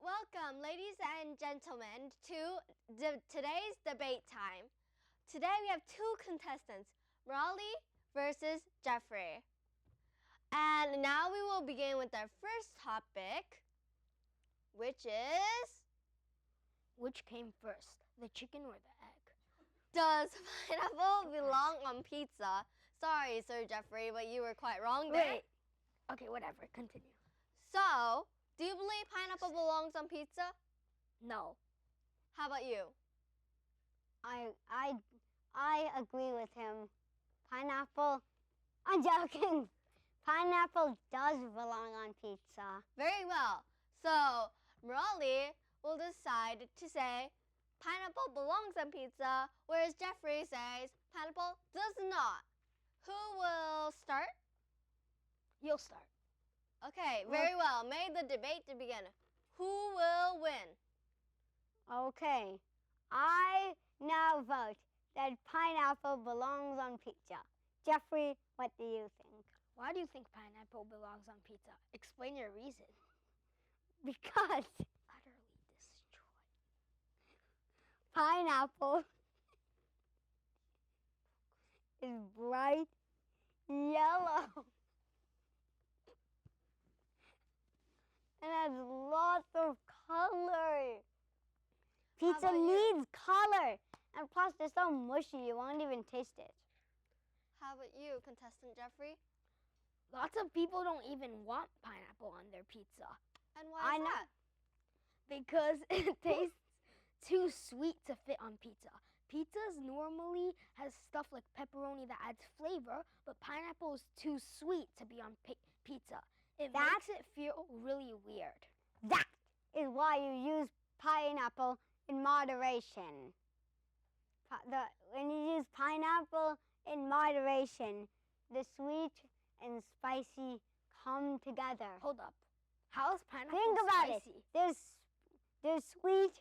Welcome, ladies and gentlemen, to today's debate time. Today we have two contestants, Raleigh versus Jeffrey. And now we will begin with our first topic, which is... Which came first, the chicken or the egg? Does pineapple belong on pizza? Sorry, Sir Jeffrey, but you were quite wrong there. Wait. Okay, whatever. Continue. So, do you believe pineapple belongs on pizza? No. How about you? I agree with him. Pineapple, I'm joking. Pineapple does belong on pizza. Very well. So, Raleigh will decide to say pineapple belongs on pizza, whereas Jeffrey says pineapple does not. Who will start? You'll start. Okay, very well. May the debate to begin. Who will win? Okay, I now vote that pineapple belongs on pizza. Jeffrey, what do you think? Why do you think pineapple belongs on pizza? Explain your reason. Because Utterly destroyed. pineapple is bright yellow and has lots of color. Pizza about you? needs color, and plus they're so mushy you won't even taste it. How about you, contestant Jeffrey? Lots of people don't even want pineapple on their pizza And why is know. that? because it tastes too sweet to fit on pizza. Pizzas normally has stuff like pepperoni that adds flavor, but pineapple is too sweet to be on pizza. It makes it feel really weird. That is why you use pineapple in moderation. When you use pineapple in moderation, the sweet and spicy come together. Hold up. How is pineapple Think about spicy? it. There's sweet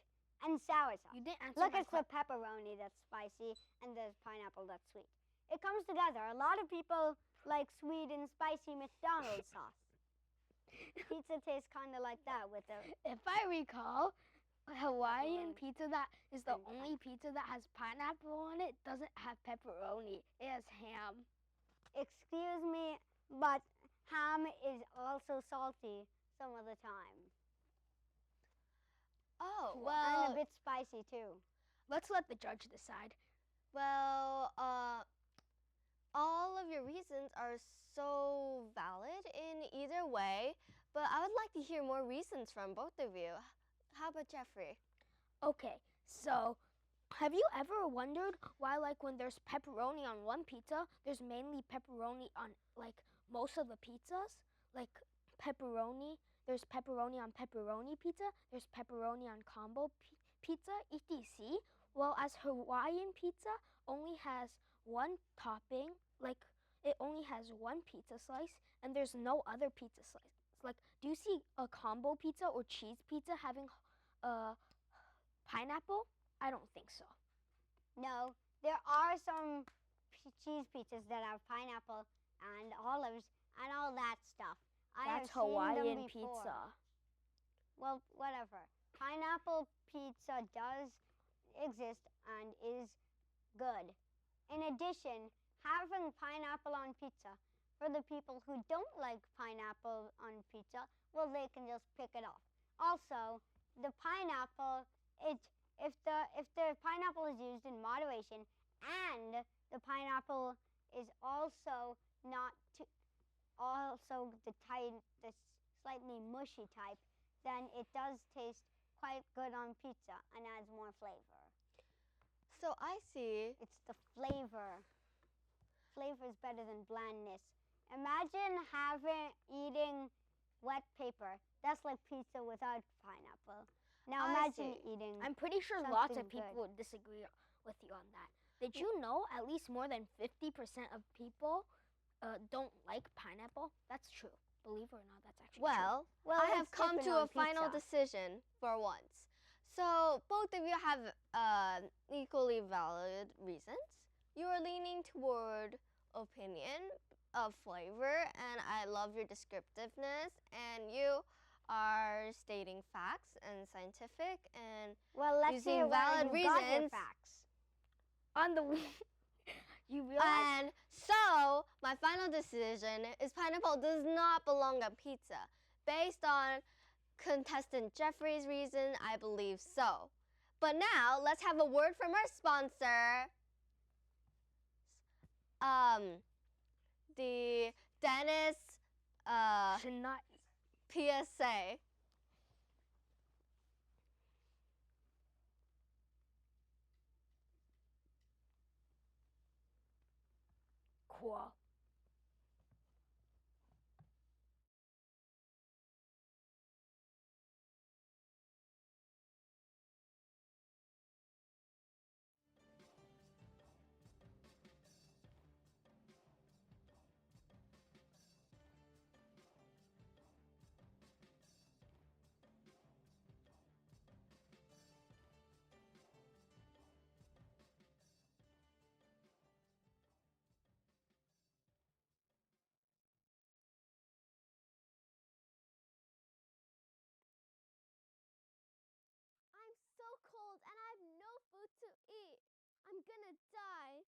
and sour sauce. You didn't answer Look my at the pepperoni that's spicy and the pineapple that's sweet. It comes together. A lot of people like sweet and spicy McDonald's sauce. Pizza tastes kind of like that with the... If I recall, Hawaiian pizza that is the only pizza that has pineapple on it doesn't have pepperoni. It has ham. Excuse me, but ham is also salty some of the time. Oh, And a well, bit spicy too. Let's let the judge decide. All of your reasons are so valid in either way, but I would like to hear more reasons from both of you. How about Jeffrey? Okay, so have you ever wondered why, like, when there's pepperoni on one pizza, there's mainly pepperoni on, like, most of the pizzas? Like, pepperoni, there's pepperoni on pepperoni pizza, there's pepperoni on combo pizza, etc. Well, as Hawaiian pizza only has one topping, like, it only has one pizza slice, and there's no other pizza slice. Like, do you see a combo pizza or cheese pizza having pineapple? I don't think so. No, there are some cheese pizzas that have pineapple and olives and all that stuff. That's I have Hawaiian seen them before. pizza. Well, whatever. Pineapple pizza does exist and is good. In addition, having pineapple on pizza, for the people who don't like pineapple on pizza, well, they can just pick it off. Also, the pineapple, if the pineapple is used in moderation, and the pineapple is also not the slightly mushy type, then it does taste quite good on pizza and adds more flavor. So I see. It's the flavor. Flavor is better than blandness. Imagine eating wet paper. That's like pizza without pineapple. Now I imagine see. eating... I'm pretty sure lots of something people good. would disagree with you on that. Did you know at least more than 50% of people don't like pineapple? That's true. Believe it or not, that's actually Well, Well, I have it's come different to a on final pizza. decision for once. So both of you have equally valid reasons. You are leaning toward opinion of flavor, and I love your descriptiveness. And you are stating facts and scientific and Well, let's using hear valid where you got your reasons. facts. On the you realize And so, my final decision is pineapple does not belong on pizza. Based on contestant Jeffrey's reason, I believe so. But now, let's have a word from our sponsor. The Dennis should not. PSA. Cool. I'm so cold and I have no food to eat. I'm gonna die.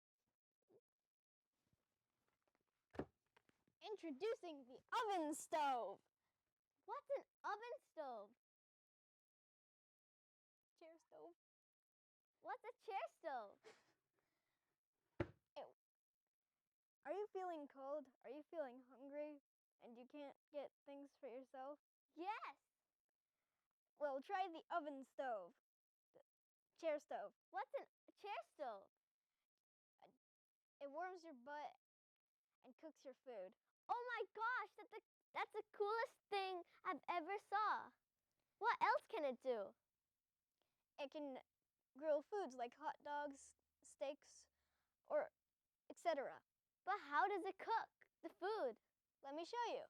Introducing the oven stove. What's an oven stove? Chair stove. What's a chair stove? Are you feeling cold? Are you feeling hungry? And you can't get things for yourself? Yes. Well, try the oven stove. Chair stove. What's a chair stove? It warms your butt and cooks your food. Oh my gosh, that's the coolest thing I've ever saw. What else can it do? It can grill foods like hot dogs, steaks, or etc. But how does it cook the food? Let me show you.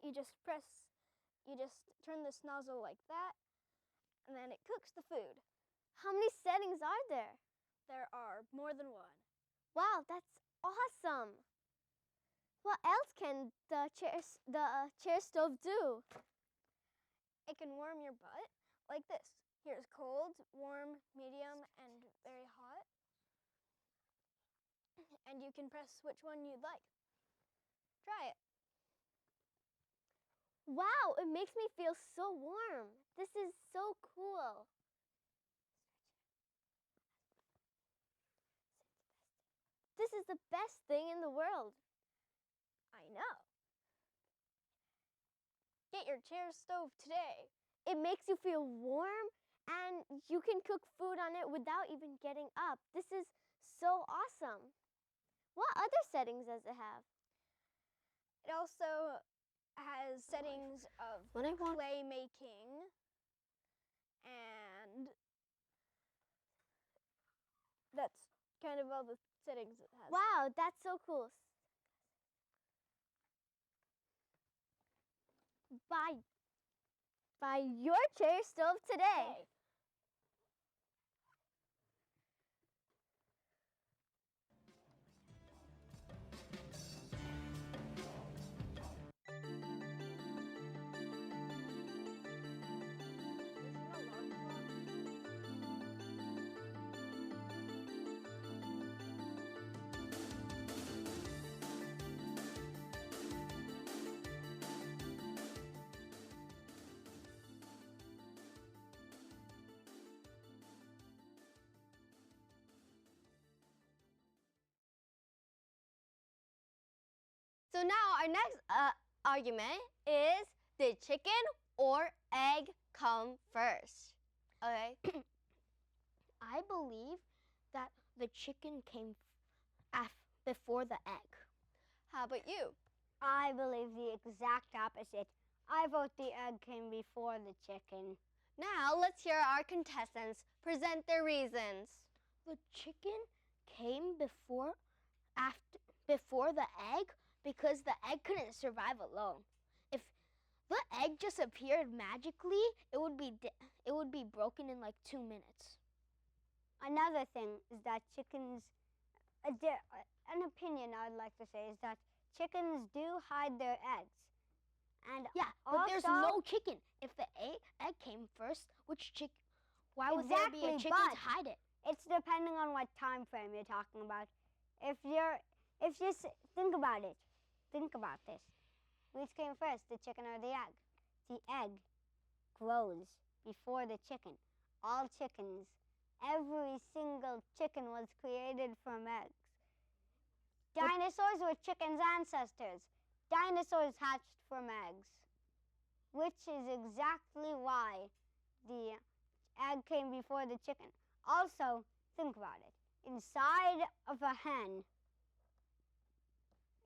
You just turn this nozzle like that, and then it cooks the food. How many settings are there? There are more than one. Wow, that's awesome. What else can the chair stove do? It can warm your butt like this. Here's cold, warm, medium, and very hot. And you can press which one you'd like. Try it. Wow, it makes me feel so warm. This is so cool. This is the best thing in the world. I know. Get your chair stove today. It makes you feel warm and you can cook food on it without even getting up. This is so awesome. What other settings does it have? It also has settings of clay making, and that's kind of all the settings it has. Wow, that's so cool. Buy your chair stove today. Okay. So now our next argument is, did chicken or egg come first? Okay. I believe that the chicken came before the egg. How about you? I believe the exact opposite. I vote the egg came before the chicken. Now let's hear our contestants present their reasons. The chicken came before the egg because the egg couldn't survive alone. If the egg just appeared magically, it would be broken in like 2 minutes. Another thing is that chickens an opinion I'd like to say is that chickens do hide their eggs. And Yeah, but there's also- no chicken. If the egg came first, which chicken? Why would there be a Exactly, chicken to but- hide it? It's depending on what time frame you're talking about. If you think about it, think about this. Which came first, the chicken or the egg? The egg grows before the chicken. All chickens, every single chicken was created from eggs. Dinosaurs were chickens' ancestors. Dinosaurs hatched from eggs, which is exactly why the egg came before the chicken. Also, think about it. Inside of a hen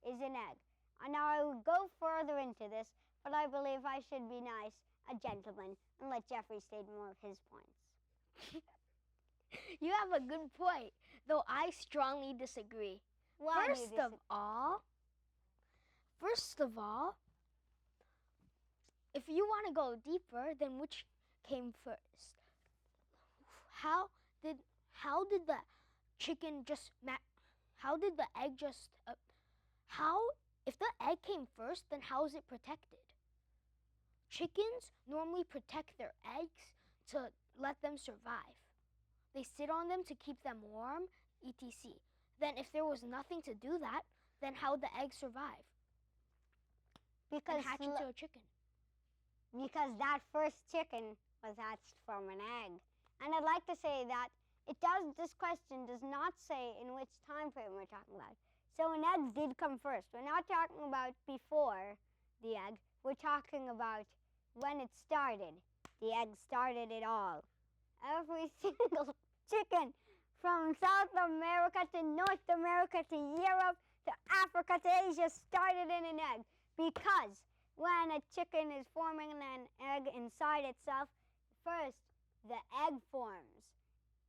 is an egg. And now I will go further into this, but I believe I should be nice, a gentleman, and let Jeffrey state more of his points. You have a good point, though I strongly disagree. Why do you First of all, if you want to go deeper, then which came first? How did the chicken just how did the egg just how if the egg came first, then how is it protected? Chickens normally protect their eggs to let them survive. They sit on them to keep them warm, etc. Then if there was nothing to do that, then how would the egg survive? Because And hatch into a chicken. because that first chicken was hatched from an egg. And I'd like to say that this question does not say in which time frame we're talking about. So an egg did come first. We're not talking about before the egg. We're talking about when it started. The egg started it all. Every single chicken from South America to North America to Europe to Africa to Asia started in an egg. Because when a chicken is forming an egg inside itself, first the egg forms,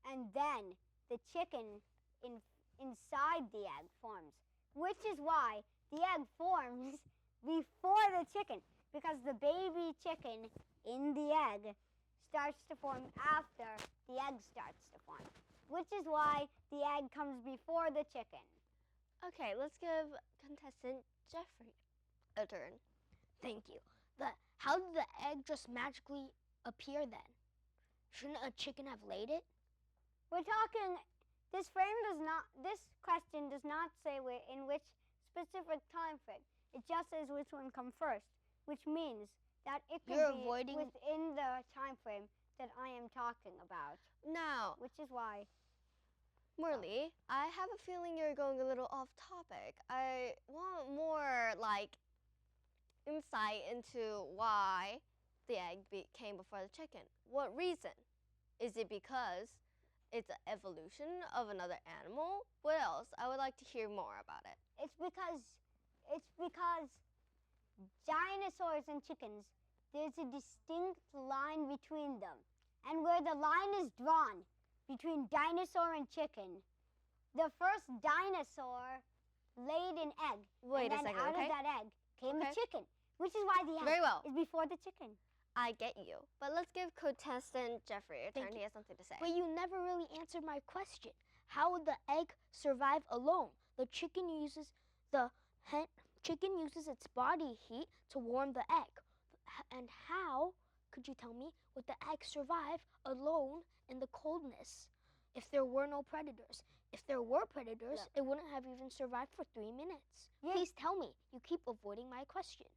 and then the chicken inside the egg forms, which is why the egg forms before the chicken, because the baby chicken in the egg starts to form after the egg starts to form, which is why the egg comes before the chicken. Okay, let's give contestant Jeffrey a turn. Thank you. How did the egg just magically appear then? Shouldn't a chicken have laid it? We're talking, this question does not say in which specific time frame. It just says which one come first, which means that it could You're be avoiding- within the time frame that I am talking about, Now, which is why. Morley, I have a feeling you're going a little off topic. I want more insight into why the egg came before the chicken. What reason? Is it because it's an evolution of another animal? What else? I would like to hear more about it. It's because dinosaurs and chickens, there's a distinct line between them. And where the line is drawn between dinosaur and chicken, the first dinosaur laid an egg. Wait a and then second, out okay? of that egg came Okay. a chicken, which is why the egg Very well. is before the chicken. I get you. But let's give contestant Jeffrey a Thank turn. you. He has something to say. But you never really answered my question. How would the egg survive alone? The chicken uses its body heat to warm the egg. And how, could you tell me, would the egg survive alone in the coldness if there were no predators? If there were predators, Look. it wouldn't have even survived for 3 minutes. Yeah. Please tell me. You keep avoiding my question.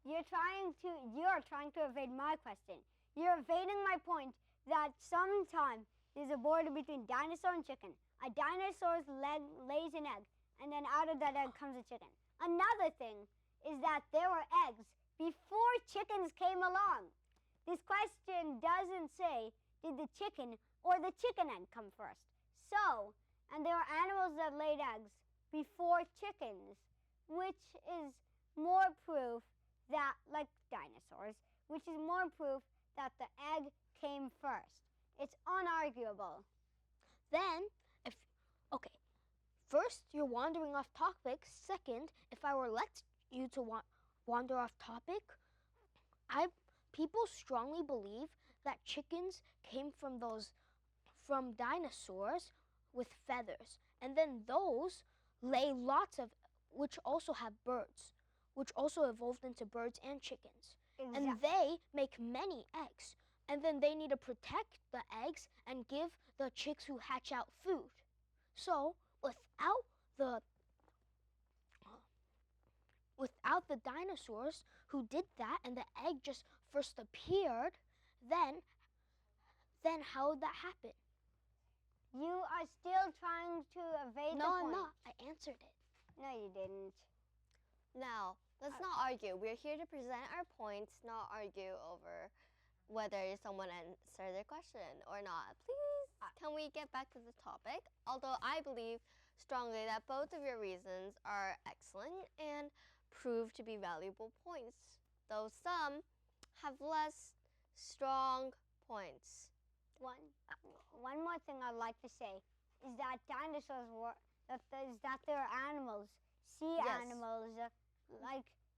You're trying to evade my question. You're evading my point that sometime there's a border between dinosaur and chicken. A dinosaur's leg lays an egg, and then out of that egg comes a chicken. Another thing is that there were eggs before chickens came along. This question doesn't say, did the chicken or the chicken egg come first? So, and there are animals that laid eggs before chickens, which is more proof that, like dinosaurs, which is more proof that the egg came first. It's unarguable. Then, first, you're wandering off topic. Second, if I were let you to wander off topic, people strongly believe that chickens came from dinosaurs, with feathers. And then those lay lots of, which also have birds, which also evolved into birds and chickens. And they make many eggs. And then they need to protect the eggs and give the chicks who hatch out food. So without the dinosaurs who did that and the egg just first appeared, then how would that happen? You are still trying to evade the No, point. I'm not. I answered it. No, you didn't. Now, let's not argue. We're here to present our points, not argue over whether someone answered their question or not. Please, can we get back to the topic? Although I believe strongly that both of your reasons are excellent and prove to be valuable points, though some have less strong points. One more thing I'd like to say is that dinosaurs were that they're animals, sea Yes. animals,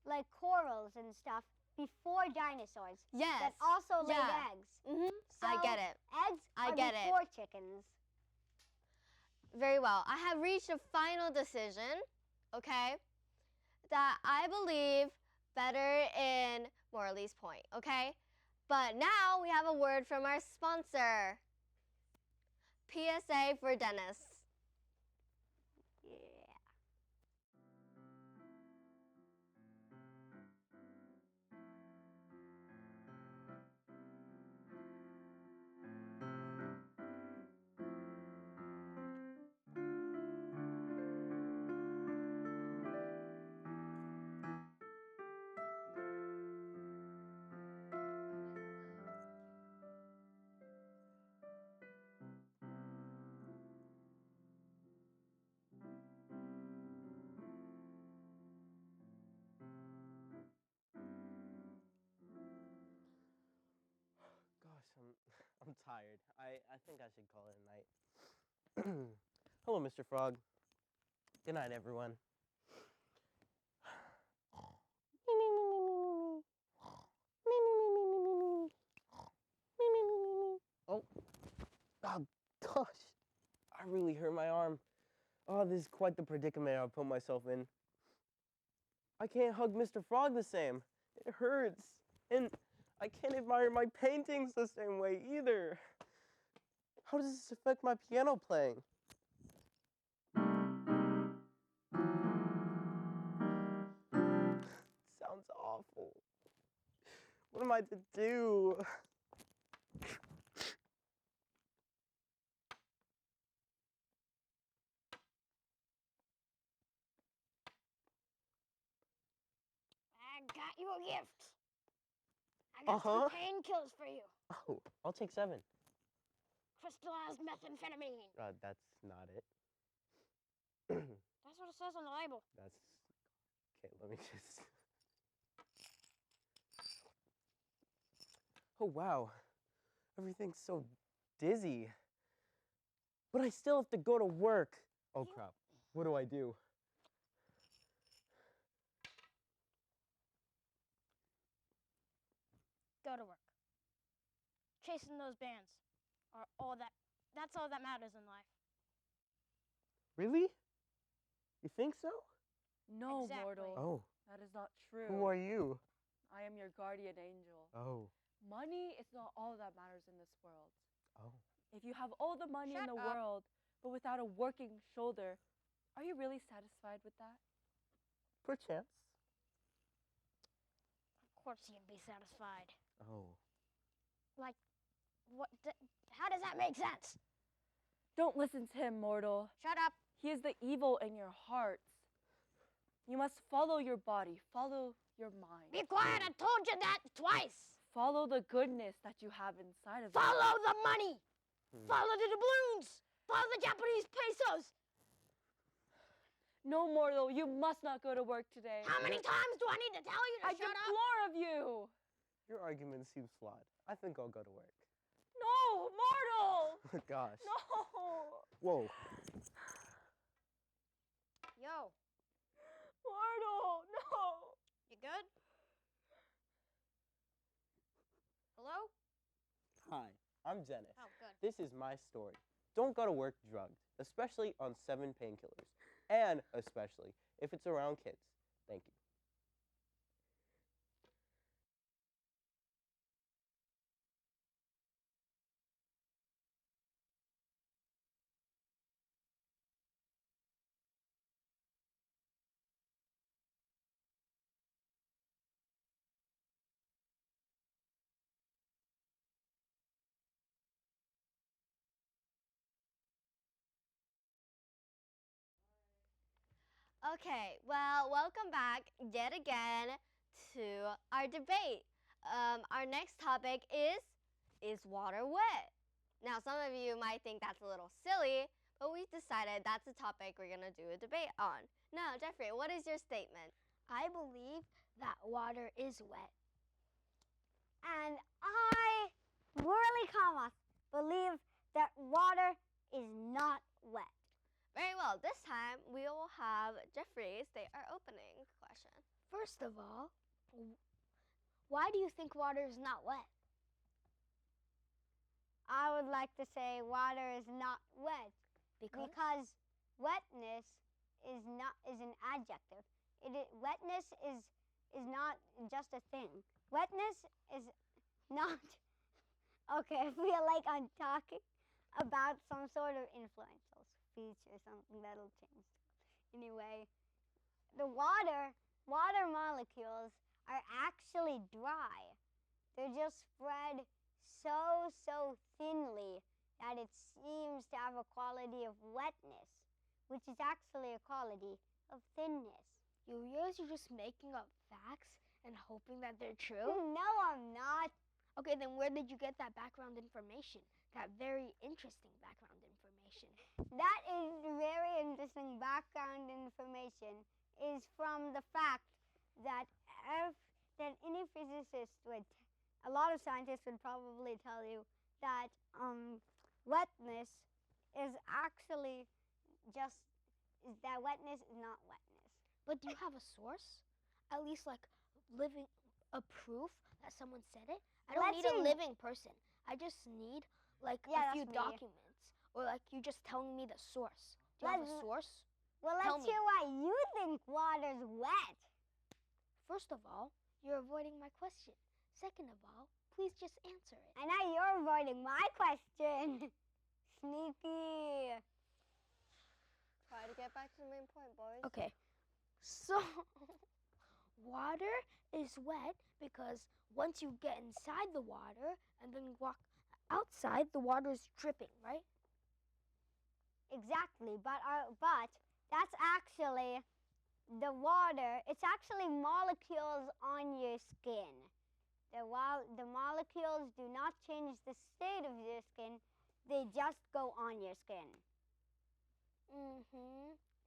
like corals and stuff before dinosaurs. Yes. That also laid Yeah. eggs. I So get it. Eggs I are get it. before chickens. Very well. I have reached a final decision, okay, that I believe better in Morley's point, okay? But now we have a word from our sponsor. PSA for Dennis. Yeah. Gosh, I'm tired. I think I should call it a night. Hello, Mr. Frog. Good night, everyone. Oh, gosh. I really hurt my arm. Oh, this is quite the predicament I've put myself in. I can't hug Mr. Frog the same. It hurts. And I can't admire my paintings the same way either. How does this affect my piano playing? Sounds awful. What am I to do? I got you a gift. I got Uh-huh. some painkillers for you. Oh, I'll take 7. Crystallized methamphetamine. That's not it. That's what it says on the label. That's... Okay, let me just... Oh, wow. Everything's so dizzy. But I still have to go to work. Oh, crap. What do I do? Go to work. Chasing those bands are that's all that matters in life. Really? You think so? No, Exactly. mortal. Oh, That is not true. who are you? I am your guardian angel. Oh, Money is not all that matters in this world. oh. If you have all the money in Shut the up. world, but without a working shoulder, are you really satisfied with that? Perchance. Of course you'd be satisfied. Oh. How does that make sense? Don't listen to him, mortal. Shut up. He is the evil in your heart. You must follow your body, follow your mind. Be quiet. I told you that twice. Follow the goodness that you have inside of you. Follow the money. Follow the doubloons. Follow the Japanese pesos. No, mortal, you must not go to work today. How many times do I need to tell you to I shut up? implore of you. Your argument seems flawed. I think I'll go to work. No, mortal. Gosh. No. Whoa. Yo, Mortal, no. you good? Hello? Hi, I'm Dennis. Oh, good. This is my story. Don't go to work drugged, especially on 7 painkillers, and especially if it's around kids. Thank you. Okay, well, welcome back yet again to our debate. Our next topic is water wet? Now, some of you might think that's a little silly, but we've decided that's a topic we're going to do a debate on. Now, Jeffrey, what is your statement? I believe that water is wet. And I, Whirly Kamas, believe that water is not wet. Very well, this time we will have Jeffrey state our opening question. First of all, why do you think water is not wet? I would like to say water is not wet because wetness is an adjective. Wetness is not just a thing. Wetness is not. Okay, I feel like I'm talking about some sort of influential speech or something that'll change. Anyway, the water molecules are actually dry. They're just spread so thinly that it seems to have a quality of wetness, which is actually a quality of thinness. You realize you're just making up facts and hoping that they're true? No, I'm not. Okay, then where did you get that background information? That very interesting background information. That is very interesting background information is from the fact that any physicist would, a lot of scientists would probably tell you that wetness is actually wetness is not wetness. But do you have a source? At least like a proof that someone said it? I don't need a living person. I just need like a few documents, or like you just telling me the source. Do you have a source? Well, let's hear why you think water's wet. First of all, you're avoiding my question. Second of all, please just answer it. And now you're avoiding my question. Sneaky. Try to get back to the main point, boys. Okay, so water is wet because once you get inside the water and then walk outside, the water is dripping, right? Exactly, but that's actually the water. It's actually molecules on your skin. The molecules do not change the state of your skin. They just go on your skin.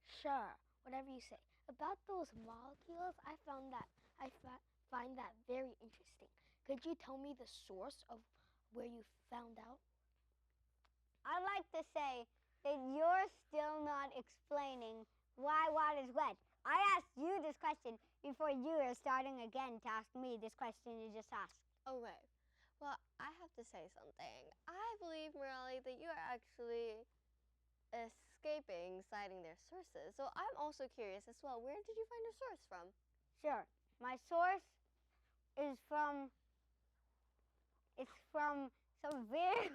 Sure, whatever you say. About those molecules, I find that very interesting. Could you tell me the source of where you found out? I'd like to say that you're still not explaining why water is wet. I asked you this question before you are starting again to ask me this question you just asked. Okay. Well, I have to say something. I believe, Morelli, that you are actually citing their sources. So I'm also curious as well. Where did you find your source from? Sure. My source is from some very,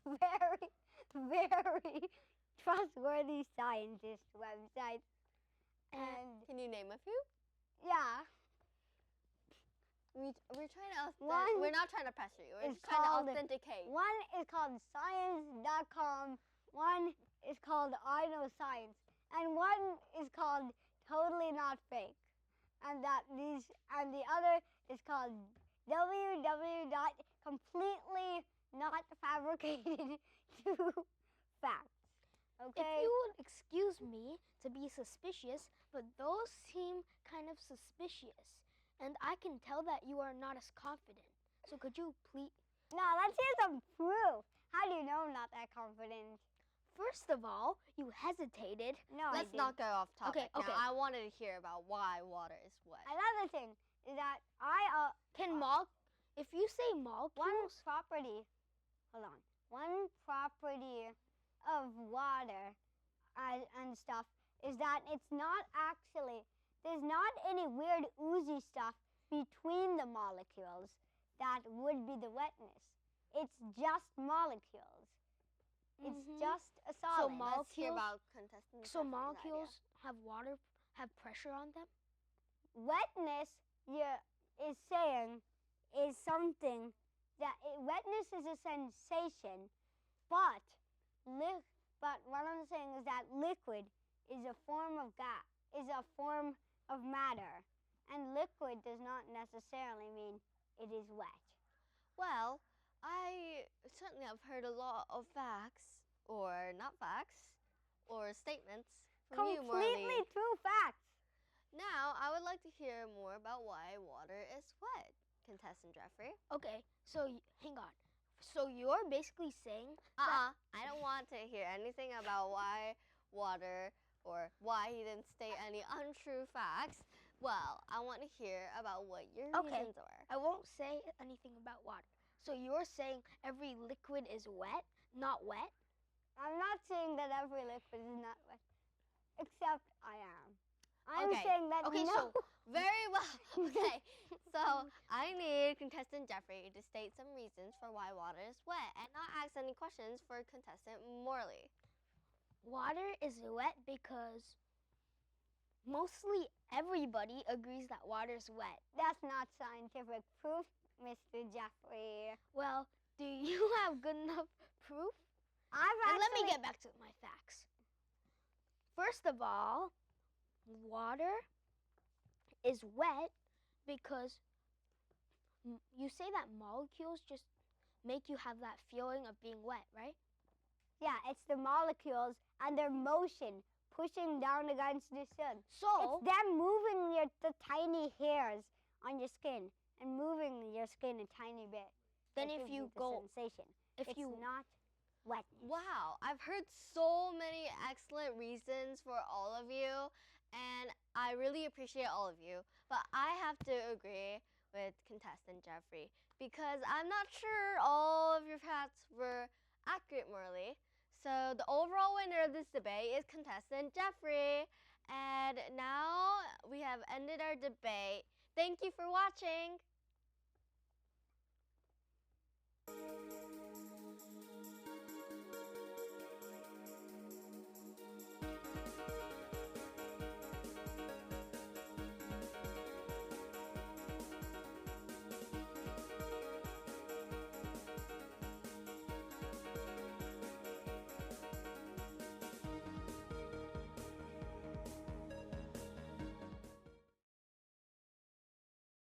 very trustworthy scientist website. And can you name a few? Yeah. We're trying to we're not trying to pressure you. We're just trying to authenticate. One is called science.com. One is called I Know Science, and one is called Totally Not Fake, and the other is called www.completely-not-fabricated-to-facts. Okay. If you would excuse me to be suspicious, but those seem kind of suspicious, and I can tell that you are not as confident. So could you please? No, let's hear some proof. How do you know I'm not that confident? First of all, you hesitated. No, Let's not go off topic. Okay. Now, I wanted to hear about why water is wet. Another thing is that if you say molecules, one property. Hold on. one property of water and stuff is that it's not actually, there's not any weird oozy stuff between the molecules that would be the wetness. It's just molecules. It's just a solid. Let's hear molecules- about contestant So Jeffrey's molecules have water, have pressure on them? Wetness is saying is something that wetness is a sensation, but what I'm saying is that liquid is a form of gas, is a form of matter, and liquid does not necessarily mean it is wet. Well, I certainly have heard a lot of facts, or not facts, or statements from you, Completely Marley. true facts. Now, I would like to hear more about why water is wet, contestant Jeffrey. Okay, so hang on. So you're basically saying I don't want to hear anything about why water or why he didn't state any untrue facts. Well, I want to hear about what your Okay. reasons are. I won't say anything about water. So you're saying every liquid is wet, not wet? I'm not saying that every liquid is not wet, except I am. I'm Okay. saying that Okay, no. Very well. Okay, so I need contestant Jeffrey to state some reasons for why water is wet and not ask any questions for contestant Morley. Water is wet because mostly everybody agrees that water's wet. That's not scientific proof, Mr. Jeffrey. Well, do you have good enough proof? I've And let me actually- get back to my facts. First of all, water is wet because you say that molecules just make you have that feeling of being wet, right? Yeah, it's the molecules and their motion pushing down against the sun. So, It's them moving the tiny hairs on your skin and moving your skin a tiny bit. then That if gives you the go, sensation. if It's you not wetness. Wow, I've heard so many excellent reasons for all of you, and I really appreciate all of you. But I have to agree with contestant Jeffrey because I'm not sure all of your facts were accurate, Morley. So the overall winner of this debate is contestant Jeffrey. And now we have ended our debate. Thank you for watching.